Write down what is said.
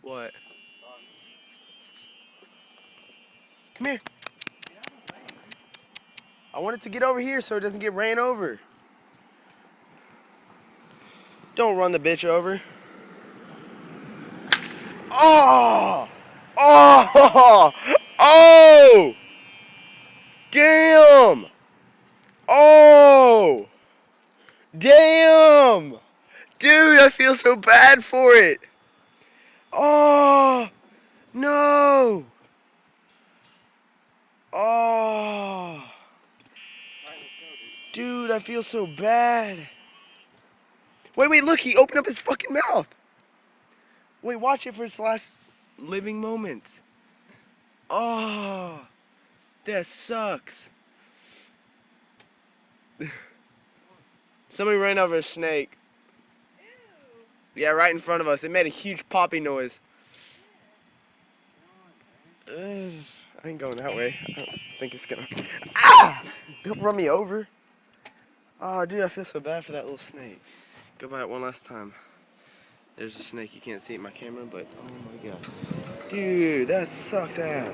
What? Come here. I want it to get over here so it doesn't get ran over. Don't run the bitch over. Oh! Oh! Oh! Damn! Oh! Damn! Dude, I feel so bad for it. Oh! No! Oh! Dude, I feel so bad. Wait, look, he opened up his fucking mouth. Wait, watch it for its last living moments. Oh, that sucks. Somebody ran over a snake. Yeah, right in front of us. It made a huge popping noise. I ain't going that way. I don't think it's gonna... Ah! Don't run me over. Oh, dude, I feel so bad for that little snake. Go by it one last time. There's a snake. You can't see it in my camera, but oh my god. Dude, that sucks ass.